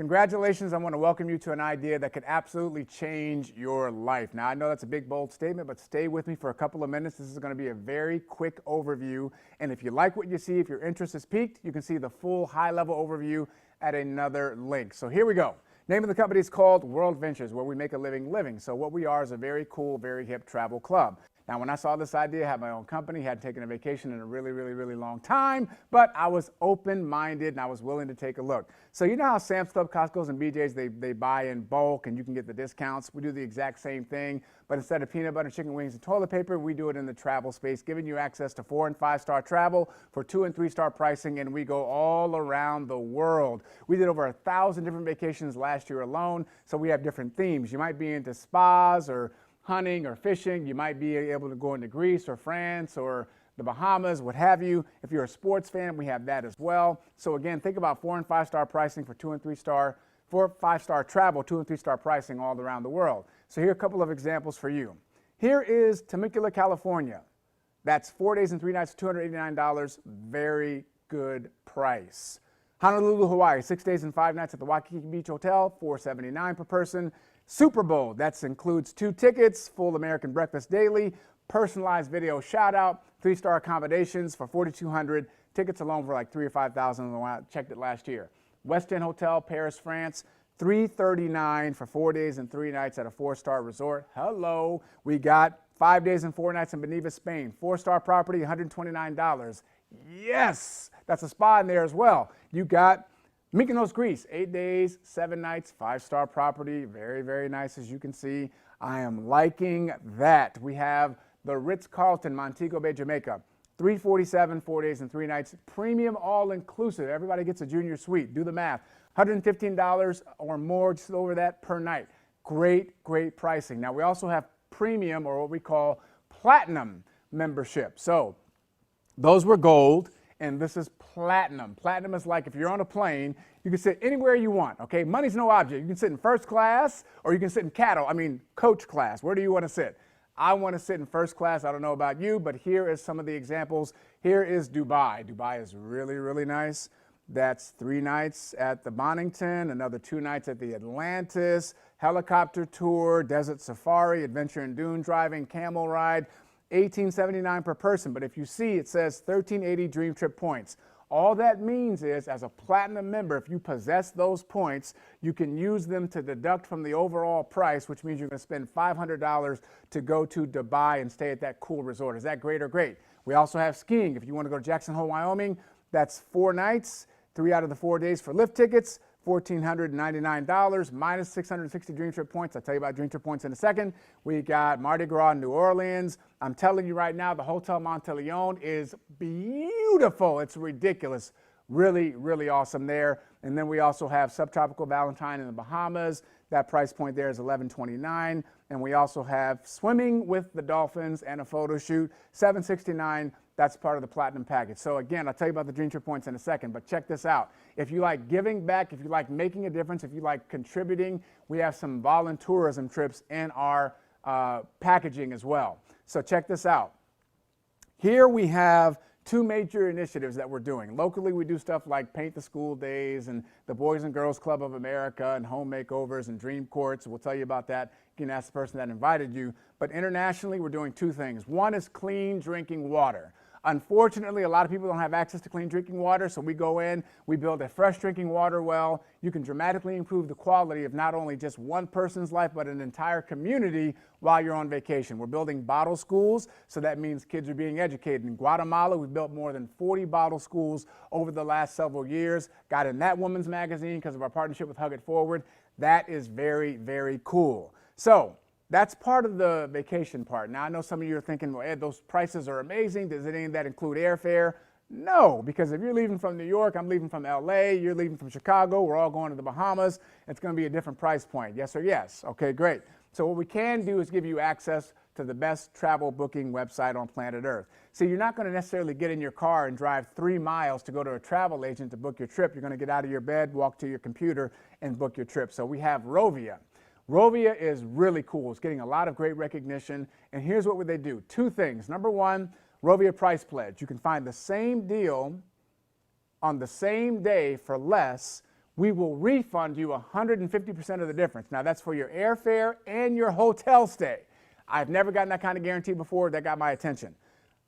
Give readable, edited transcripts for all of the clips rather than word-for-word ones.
Congratulations, I want to welcome you to an idea that could absolutely change your life. Now, I know that's a big, bold statement, but stay with me for a couple of minutes. This is going to be a very quick overview. And if you like what you see, if your interest is piqued, you can see the full high-level overview at another link. So here we go. Name of the company is called World Ventures, where we make a living. So what we are is a very cool, very hip travel club. Now, when I saw this idea, I had my own company, hadn't taken a vacation in a really long time, but I was open-minded and I was willing to take a look. So you know how Sam's Club, Costco's, and BJ's, they buy in bulk and you can get the discounts? We do the exact same thing, but instead of peanut butter, chicken wings, and toilet paper, we do it in the travel space, giving you access to 4- and 5-star travel for 2- and 3-star pricing, and we go all around the world. We did over 1,000 different vacations last year alone, so we have different themes. You might be into spas or hunting or fishing. You might be able to go into Greece or France or the Bahamas, what have you. If you're a sports fan, we have that as well. So again, think about 4- and 5-star pricing for 2- and 3-star, 4- 5-star travel, 2- and 3-star pricing all around the world. So here are a couple of examples for you. Here is Temecula, California. That's 4 days and 3 nights, $289, very good price. Honolulu, Hawaii, 6 days and 5 nights at the Waikiki Beach Hotel, $479 per person. Super Bowl, that includes 2 tickets, full American breakfast daily, personalized video shout out, 3-star accommodations for $4,200, tickets alone for like $3,000 or $5,000 when I checked it last year. West End Hotel, Paris, France, $339 for 4 days and 3 nights at a 4-star resort. Hello, we got 5 days and 4 nights in Beneva, Spain, 4-star property, $129. Yes, that's a spa in there as well. You got Mykonos, Greece, 8 days, 7 nights, 5-star property, very nice as you can see. I am liking that. We have the Ritz-Carlton, Montego Bay, Jamaica, $347, 4 days and 3 nights, premium all-inclusive. Everybody gets a junior suite. Do the math. $115 or more, just over that per night. Great pricing. Now, we also have premium, or what we call platinum membership. So those were gold, and this is platinum. Platinum is like if you're on a plane, you can sit anywhere you want, okay? Money's no object. You can sit in first class or you can sit in coach class. Where do you want to sit? I want to sit in first class. I don't know about you, but here is some of the examples. Here is Dubai. Dubai is really nice. That's 3 nights at the Bonington, another 2 nights at the Atlantis, helicopter tour, desert safari, adventure and dune driving, camel ride, $1,879 per person, but if you see, it says 1,380 Dream Trip points. All that means is, as a platinum member, if you possess those points, you can use them to deduct from the overall price, which means you're going to spend $500 to go to Dubai and stay at that cool resort. Is that great or great? We also have skiing. If you want to go to Jackson Hole, Wyoming, that's 4 nights, 3 out of the 4 days for lift tickets, $1,499 minus 660 Dream Trip points. I'll tell you about Dream Trip points in a second. We got Mardi Gras in New Orleans. I'm telling you right now, the Hotel Monteleone is beautiful. It's ridiculous. Really awesome there. And then we also have Subtropical Valentine in the Bahamas. That price point there is $1,129. And we also have swimming with the dolphins and a photo shoot, $769. That's part of the platinum package. So again, I'll tell you about the Dream Trip points in a second, but check this out. If you like giving back, if you like making a difference, if you like contributing, we have some voluntourism trips in our packaging as well. So check this out. Here we have 2 major initiatives that we're doing. Locally, we do stuff like Paint the School Days and the Boys and Girls Club of America and home makeovers and dream courts. We'll tell you about that. You can ask the person that invited you. But internationally, we're doing 2 things. One is clean drinking water. Unfortunately, a lot of people don't have access to clean drinking water, so we go in, we build a fresh drinking water well. You can dramatically improve the quality of not only just one person's life, but an entire community while you're on vacation. We're building bottle schools, so that means kids are being educated. In Guatemala, we've built more than 40 bottle schools over the last several years. Got in that woman's magazine because of our partnership with Hug It Forward. That is very cool. So that's part of the vacation part. Now, I know some of you are thinking, well, Ed, those prices are amazing. Does any of that include airfare? No, because if you're leaving from New York, I'm leaving from LA, you're leaving from Chicago, we're all going to the Bahamas, it's going to be a different price point. Yes or yes? Okay, great. So what we can do is give you access to the best travel booking website on planet Earth. So you're not going to necessarily get in your car and drive 3 miles to go to a travel agent to book your trip. You're going to get out of your bed, walk to your computer, and book your trip. So we have Rovia. Rovia is really cool. It's getting a lot of great recognition. And here's what they do. 2 things. Number 1, Rovia Price Pledge. You can find the same deal on the same day for less we will refund you 150% of the difference. Now, that's for your airfare and your hotel stay. I've never gotten that kind of guarantee before. That got my attention.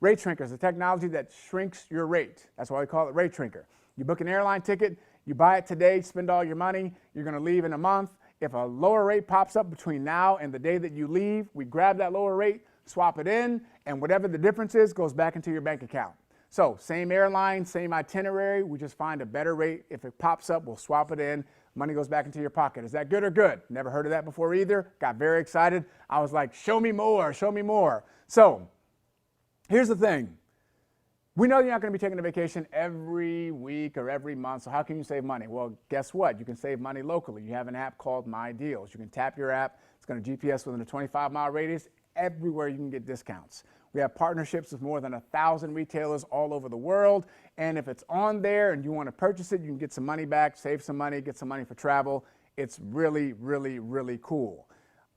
Rate Shrinker is a technology that shrinks your rate. That's why we call it Rate Shrinker. You book an airline ticket, you buy it today, spend all your money, you're going to leave in a month. If a lower rate pops up between now and the day that you leave, we grab that lower rate, swap it in, and whatever the difference is goes back into your bank account. So same airline, same itinerary, we just find a better rate. If it pops up, we'll swap it in. Money goes back into your pocket. Is that good or good? Never heard of that before either. Got very excited. I was like, show me more, show me more. So here's the thing. We know you're not going to be taking a vacation every week or every month, so how can you save money? Well, guess what? You can save money locally. You have an app called My Deals. You can tap your app. It's going to GPS within a 25-mile radius. Everywhere you can get discounts. We have partnerships with more than 1,000 retailers all over the world, and if it's on there and you want to purchase it, you can get some money back, save some money, get some money for travel. It's really, really, really cool.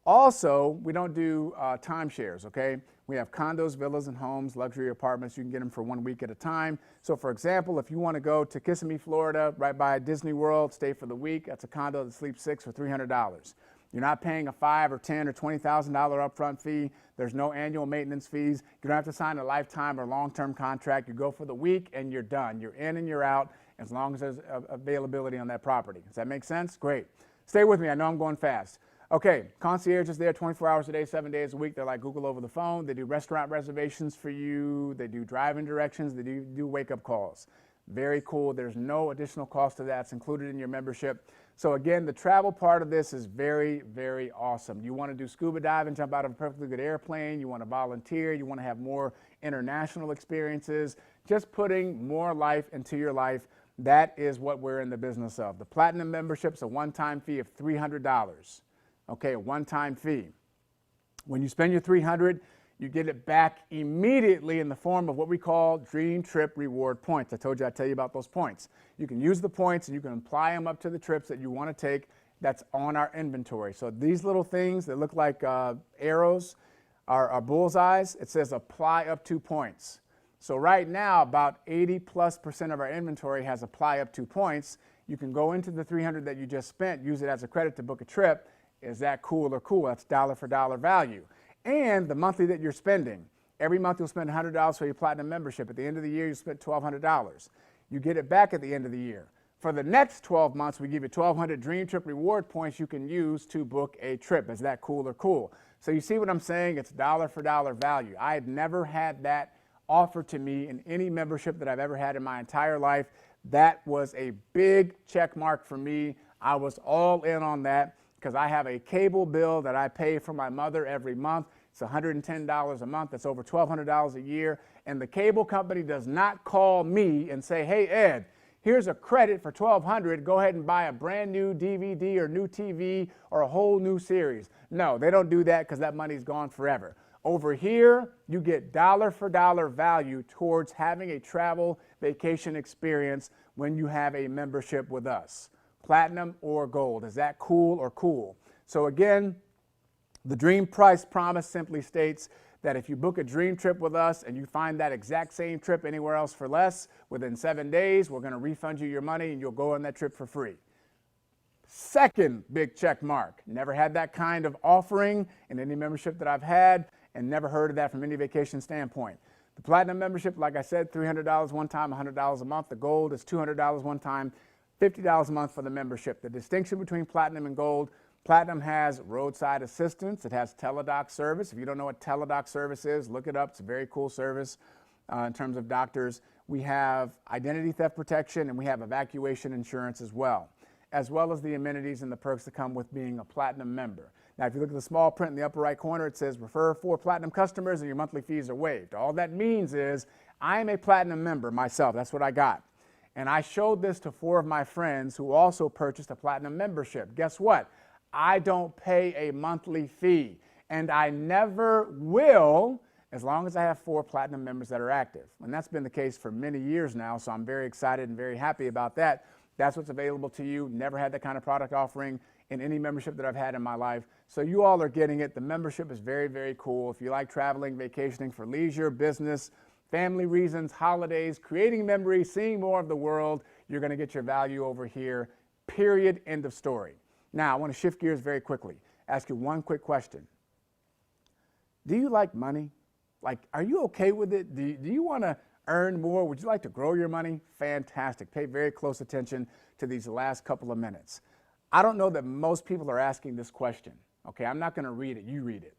Also, we don't do timeshares, okay? We have condos, villas, and homes, luxury apartments. You can get them for 1 week at a time. So, for example, if you want to go to Kissimmee, Florida, right by Disney World, stay for the week, that's a condo that sleeps 6 for $300. You're not paying a $5,000 or $10,000 or $20,000 upfront fee. There's no annual maintenance fees. You don't have to sign a lifetime or long-term contract. You go for the week and you're done. You're in and you're out as long as there's availability on that property. Does that make sense? Great. Stay with me. I know I'm going fast. Okay, concierge is there 24 hours a day, 7 days a week. They're like Google over the phone. They do restaurant reservations for you. They do drive-in directions. They do wake-up calls. Very cool. There's no additional cost to that. It's included in your membership. So again, the travel part of this is very, very awesome. You want to do scuba diving, jump out of a perfectly good airplane. You want to volunteer. You want to have more international experiences. Just putting more life into your life. That is what we're in the business of. The Platinum membership's a one-time fee of $300. Okay, a one-time fee. When you spend your $300, you get it back immediately in the form of what we call Dream Trip Reward Points. I told you I'd tell you about those points. You can use the points and you can apply them up to the trips that you want to take that's on our inventory. So these little things that look like arrows are bullseyes. It says apply up to points. So right now, about 80+% of our inventory has apply up to points. You can go into the $300 that you just spent, use it as a credit to book a trip. Is that cool or cool? That's dollar for dollar value. And the monthly that you're spending. Every month you'll spend $100 for your Platinum membership. At the end of the year, you spent $1,200. You get it back at the end of the year. For the next 12 months, we give you 1,200 Dream Trip Reward Points you can use to book a trip. Is that cool or cool? So you see what I'm saying? It's dollar for dollar value. I had never had that offered to me in any membership that I've ever had in my entire life. That was a big check mark for me. I was all in on that, because I have a cable bill that I pay for my mother every month. It's $110 a month. That's over $1,200 a year. And the cable company does not call me and say, hey, Ed, here's a credit for $1,200. Go ahead and buy a brand new DVD or new TV or a whole new series. No, they don't do that because that money's gone forever. Over here, you get dollar for dollar value towards having a travel vacation experience when you have a membership with us. Platinum or gold. Is that cool or cool? So again, the dream price promise simply states that if you book a dream trip with us and you find that exact same trip anywhere else for less, within 7 days, we're going to refund you your money and you'll go on that trip for free. Second big check mark. Never had that kind of offering in any membership that I've had, and never heard of that from any vacation standpoint. The Platinum membership, like I said, $300 one time, $100 a month. The gold is $200 one time, $50 a month for the membership. The distinction between Platinum and Gold: Platinum has roadside assistance. It has teledoc service. If you don't know what teledoc service is, look it up. It's a very cool service in terms of doctors. We have identity theft protection, and we have evacuation insurance as well as the amenities and the perks that come with being a Platinum member. Now, if you look at the small print in the upper right corner, it says refer 4 Platinum customers and your monthly fees are waived. All that means is I am a Platinum member myself. That's what I got. And I showed this to 4 of my friends who also purchased a Platinum membership. Guess what? I don't pay a monthly fee, and I never will as long as I have 4 Platinum members that are active. And that's been the case for many years now, so I'm very excited and very happy about that. That's what's available to you. Never had that kind of product offering in any membership that I've had in my life. So you all are getting it. The membership is very, very cool. If you like traveling, vacationing for leisure, business, family reasons, holidays, creating memories, seeing more of the world, you're going to get your value over here. Period. End of story. Now, I want to shift gears very quickly. Ask you one quick question. Do you like money? Like, are you okay with it? Do you want to earn more? Would you like to grow your money? Fantastic. Pay very close attention to these last couple of minutes. I don't know that most people are asking this question. Okay, I'm not going to read it. You read it.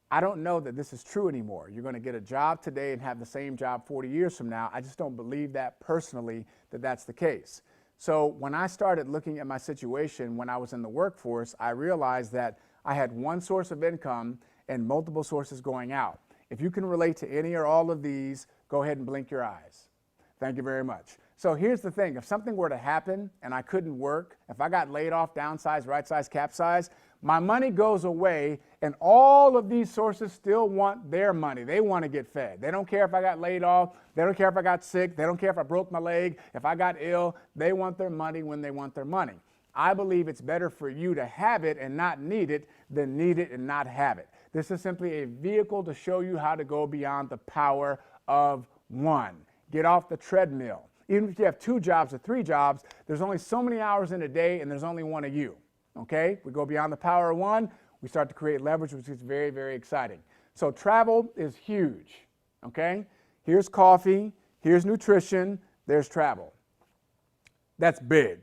I don't know that this is true anymore. You're going to get a job today and have the same job 40 years from now. I just don't believe that personally, that that's the case. So when I started looking at my situation when I was in the workforce, I realized that I had one source of income and multiple sources going out. If you can relate to any or all of these, go ahead and blink your eyes. Thank you very much. So here's the thing. If something were to happen and I couldn't work, if I got laid off, downsize, right size, cap size, my money goes away and all of these sources still want their money. They want to get fed. They don't care if I got laid off. They don't care if I got sick. They don't care if I broke my leg, if I got ill. They want their money when they want their money. I believe it's better for you to have it and not need it than need it and not have it. This is simply a vehicle to show you how to go beyond the power of one. Get off the treadmill. Even if you have 2 jobs or 3 jobs, there's only so many hours in a day and there's only one of you. Okay? We go beyond the power of one, we start to create leverage, which is very, very exciting. So travel is huge. Okay? Here's coffee, here's nutrition, there's travel. That's big.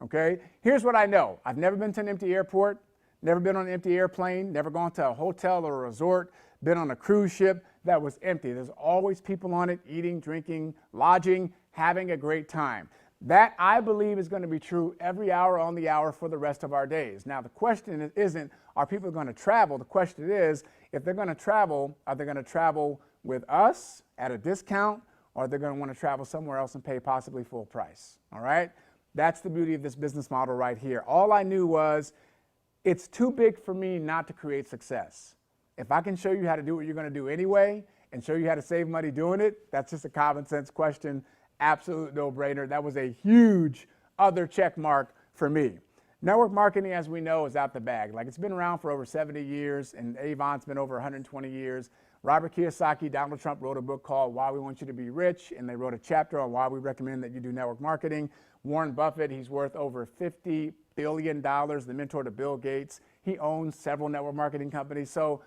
Okay? Here's what I know. I've never been to an empty airport, never been on an empty airplane, never gone to a hotel or a resort, been on a cruise ship that was empty. There's always people on it eating, drinking, lodging, having a great time. That, I believe, is going to be true every hour on the hour for the rest of our days. Now, the question isn't, are people going to travel? The question is, if they're going to travel, are they going to travel with us at a discount, or are they going to want to travel somewhere else and pay possibly full price? All right? That's the beauty of this business model right here. All I knew was, it's too big for me not to create success. If I can show you how to do what you're going to do anyway and show you how to save money doing it, that's just a common sense question. Absolute no-brainer. That was a huge other check mark for me. Network marketing, as we know, is out the bag. Like, it's been around for over 70 years, and Avon's been over 120 years. Robert Kiyosaki, Donald Trump wrote a book called Why We Want You to Be Rich, and they wrote a chapter on why we recommend that you do network marketing. Warren Buffett, he's worth over $50 billion, the mentor to Bill Gates. He owns several network marketing companies. So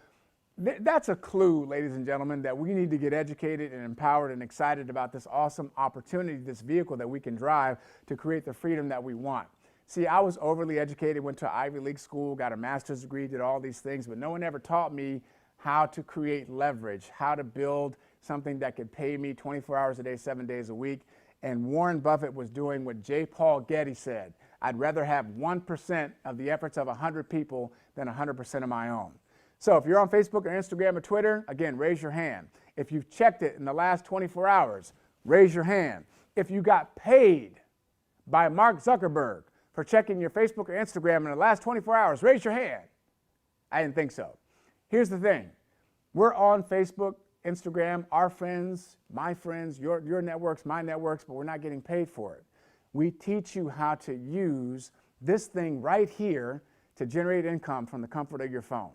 that's a clue, ladies and gentlemen, that we need to get educated and empowered and excited about this awesome opportunity, this vehicle that we can drive to create the freedom that we want. See, I was overly educated, went to Ivy League school, got a master's degree, did all these things, but no one ever taught me how to create leverage, how to build something that could pay me 24 hours a day, 7 days a week. And Warren Buffett was doing what J. Paul Getty said. I'd rather have 1% of the efforts of 100 people than 100% of my own. So if you're on Facebook or Instagram or Twitter, again, raise your hand. If you've checked it in the last 24 hours, raise your hand. If you got paid by Mark Zuckerberg for checking your Facebook or Instagram in the last 24 hours, raise your hand. I didn't think so. Here's the thing. We're on Facebook, Instagram, our friends, my friends, your networks, my networks, but we're not getting paid for it. We teach you how to use this thing right here to generate income from the comfort of your phone.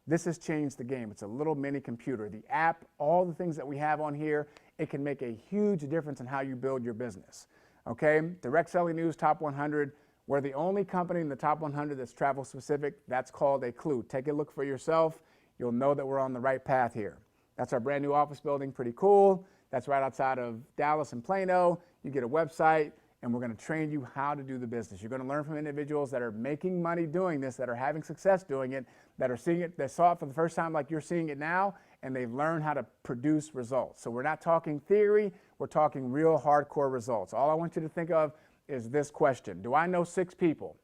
This has changed the game. It's a little mini computer. The app, all the things that we have on here, it can make a huge difference in how you build your business. Okay? Direct Selling News Top 100. We're the only company in the top 100 that's travel specific. That's called a clue. Take a look for yourself. You'll know that we're on the right path here. That's our brand new office building. Pretty cool. That's right outside of Dallas and Plano. You get a website, and we're going to train you how to do the business. You're going to learn from individuals that are making money doing this, that are having success doing it, that are seeing it, that saw it for the first time like you're seeing it now, and they've learned how to produce results. So we're not talking theory, we're talking real hardcore results. All I want you to think of is this question. Do I know 6 people?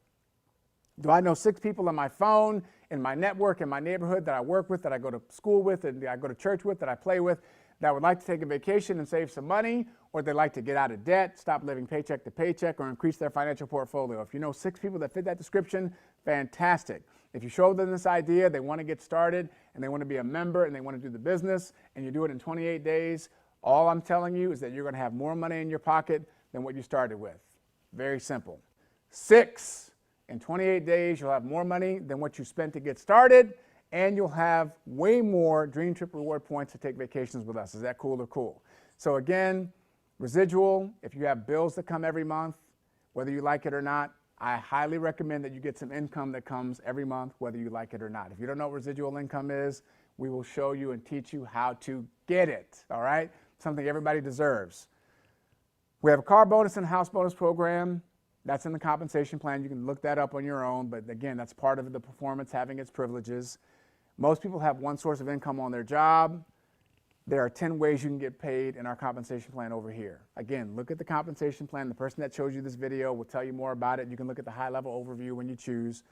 Do I know 6 people on my phone, in my network, in my neighborhood that I work with, that I go to school with, and I go to church with, that I play with, that would like to take a vacation and save some money, or they'd like to get out of debt, stop living paycheck to paycheck, or increase their financial portfolio? If you know 6 people that fit that description, fantastic. If you show them this idea, they want to get started, and they want to be a member, and they want to do the business, and you do it in 28 days, all I'm telling you is that you're going to have more money in your pocket than what you started with. Very simple. 6, in 28 days, you'll have more money than what you spent to get started, and you'll have way more Dream Trip reward points to take vacations with us. Is that cool or cool? So again, residual, if you have bills that come every month, whether you like it or not, I highly recommend that you get some income that comes every month, whether you like it or not. If you don't know what residual income is, we will show you and teach you how to get it, all right? Something everybody deserves. We have a car bonus and house bonus program. That's in the compensation plan. You can look that up on your own, but again, that's part of the performance having its privileges. Most people have one source of income on their job. There are 10 ways you can get paid in our compensation plan over here. Again, look at the compensation plan. The person that shows you this video will tell you more about it. You can look at the high-level overview when you choose.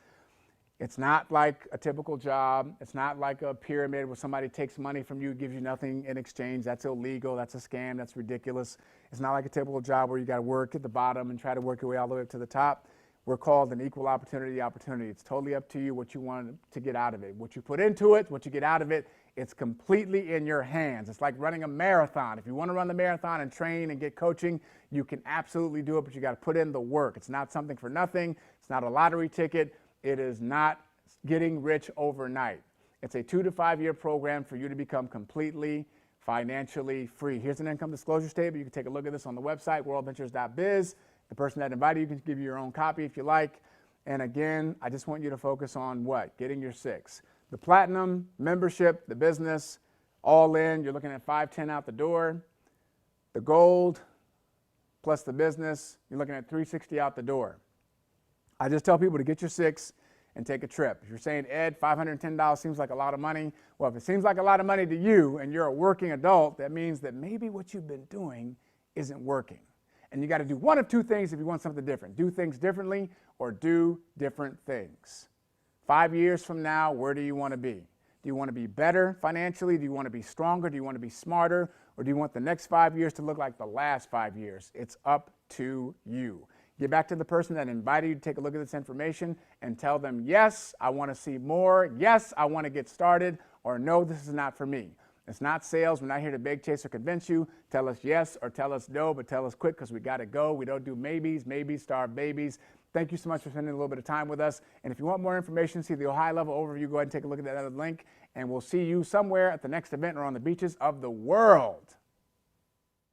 It's not like a typical job. It's not like a pyramid where somebody takes money from you, gives you nothing in exchange. That's illegal. That's a scam. That's ridiculous. It's not like a typical job where you got to work at the bottom and try to work your way all the way up to the top. We're called an equal opportunity. It's totally up to you what you want to get out of it. What you put into it, what you get out of it, it's completely in your hands. It's like running a marathon. If you want to run the marathon and train and get coaching, you can absolutely do it, but you got to put in the work. It's not something for nothing. It's not a lottery ticket. It is not getting rich overnight. It's a 2 to 5 year program for you to become completely financially free. Here's an income disclosure statement. You can take a look at this on the website, worldventures.biz. The person that invited you can give you your own copy if you like. And again, I just want you to focus on what? Getting your 6. The platinum, membership, the business, all in, you're looking at $510 out the door. The gold plus the business, you're looking at $360 out the door. I just tell people to get your 6 and take a trip. If you're saying, Ed, $510 seems like a lot of money. Well, if it seems like a lot of money to you and you're a working adult, that means that maybe what you've been doing isn't working. And you got to do one of two things if you want something different. Do things differently or do different things. 5 years from now, where do you want to be? Do you want to be better financially? Do you want to be stronger? Do you want to be smarter? Or do you want the next 5 years to look like the last 5 years? It's up to you. Get back to the person that invited you to take a look at this information and tell them, yes, I want to see more. Yes, I want to get started. Or no, this is not for me. It's not sales. We're not here to beg, chase, or convince you. Tell us yes or tell us no, but tell us quick because we got to go. We don't do maybes, starve babies. Thank you so much for spending a little bit of time with us. And if you want more information, see the high-level overview, go ahead and take a look at that other link. And we'll see you somewhere at the next event or on the beaches of the world.